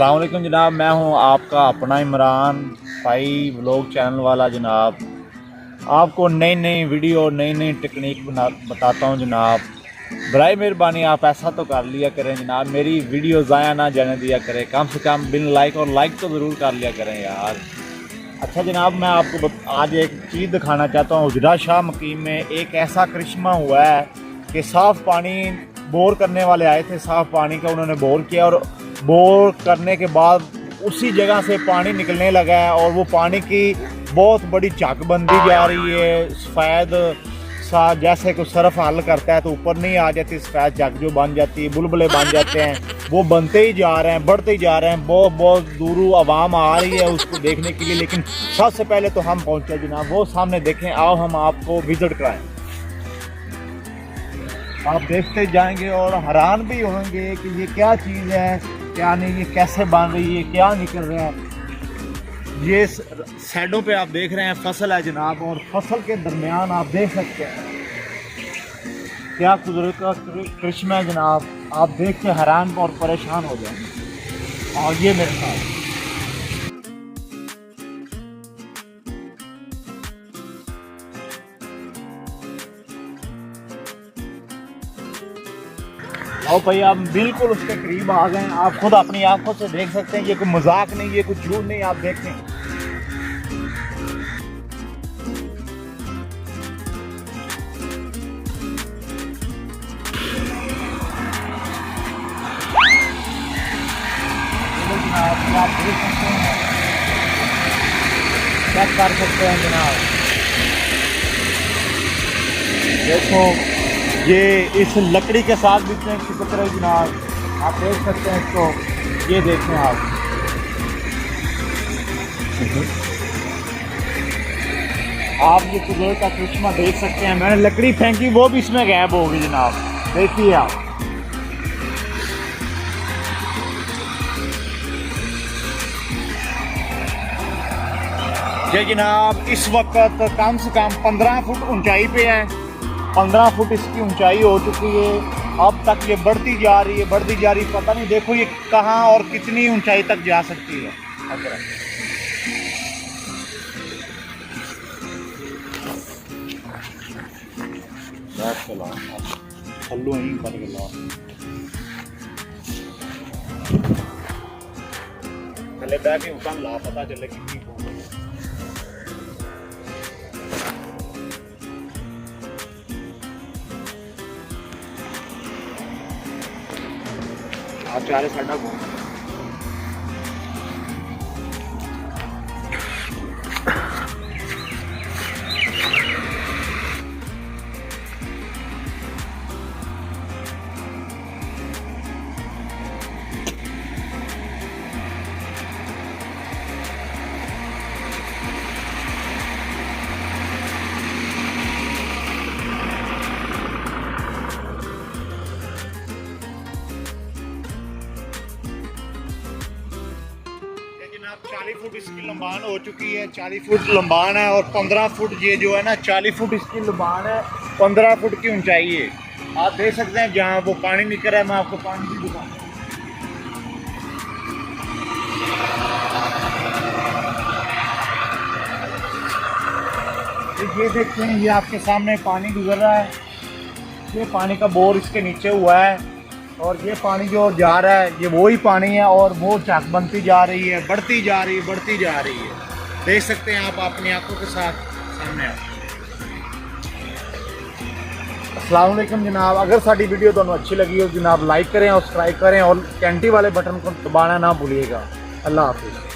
अस्सलाम वालेकुम जनाब, मैं हूं आपका अपना इमरान भाई व्लॉग चैनल वाला। जनाब आपको नई नई वीडियो नई नई टेक्निक बताता हूं जनाब। बराए मेहरबानी आप ऐसा तो कर लिया करें जनाब, मेरी वीडियो ज़ाया ना जाने दिया करें, कम से कम बिन लाइक और लाइक तो ज़रूर कर लिया करें यार। अच्छा जनाब, मैं आपको आज एक चीज़ दिखाना चाहता हूँ। उजरा शाह मकीम में एक ऐसा करिश्मा हुआ है कि साफ़ पानी बोर करने वाले आए थे, साफ़ पानी का उन्होंने बोर किया और बोर करने के बाद उसी जगह से पानी निकलने लगा है और वो पानी की बहुत बड़ी झाग बनती जा रही है। सफ़ेद सा जैसे कोई सरफ हल करता है तो ऊपर नहीं आ जाती सफ़ेद झाग जो बन जाती है, बुलबुले बन जाते हैं, वो बनते ही जा रहे हैं, बढ़ते ही जा रहे हैं। बहुत बहुत दूर आवाम आ रही है उसको देखने के लिए, लेकिन सबसे पहले तो हम पहुँचे जनाब, वो सामने देखें। आओ हम आपको विज़िट कराएँ। आप देखते जाएंगे और हैरान भी होंगे कि ये क्या चीज़ है, क्या नहीं, ये कैसे बन रही है, क्या निकल रहा है। ये साइडों पे आप देख रहे हैं फसल है जनाब, और फसल के दरमियान आप देख सकते हैं क्या कुदरत का करिश्मा है जनाब। आप देख के हैरान और परेशान हो जाएंगे। और ये मेरे साथ और भाई आप बिल्कुल उसके करीब आ गए, आप खुद अपनी आंखों से देख सकते हैं। ये कोई मजाक नहीं, ये कुछ झूठ नहीं, आप देखते हैं। आप देख सकते हैं, चेक कर सकते हैं जनाब। देखो ये इस लकड़ी के साथ भी इतने चिपक रहे जनाब, आप देख सकते हैं इसको। ये देखें आप, ये कुदरत का करिश्मा देख सकते हैं। मैंने लकड़ी फेंकी, वो भी इसमें गायब हो गई जनाब, देखिए आप। ये जनाब इस वक्त कम से कम 15 फुट ऊंचाई पे है, 15 फुट इसकी ऊंचाई हो चुकी है। अब तक ये बढ़ती जा रही है, बढ़ती जा रही है, पता नहीं देखो ये कहाँ और कितनी ऊंचाई तक जा सकती है। पहले बैठ के हुक्म ला, पता चले कितनी आप चारे साढ़ा घूम। जनाब 40 फुट इसकी लंबान हो चुकी है, 40 फुट लंबान है और 15 फुट ये जो है ना, 40 फुट इसकी लंबान है, 15 फुट की ऊंचाई है। आप देख सकते हैं जहाँ वो पानी निकल रहा है, मैं आपको पानी भी दिखाऊंगा। ये देखते हैं, ये आपके सामने पानी गुजर रहा है, ये पानी का बोर इसके नीचे हुआ है और ये पानी जो जा रहा है ये वही पानी है और वो झाग बनती जा रही है, बढ़ती जा रही है, बढ़ती जा रही है। देख सकते हैं आप अपनी आंखों के साथ सामने। अस्सलाम वालेकुम जनाब, अगर साड़ी वीडियो ਤੁਹਾਨੂੰ अच्छी लगी हो जनाब लाइक करें और सब्सक्राइब करें और घंटी वाले बटन को दबाना ना भूलिएगा। अल्लाह हाफिज़।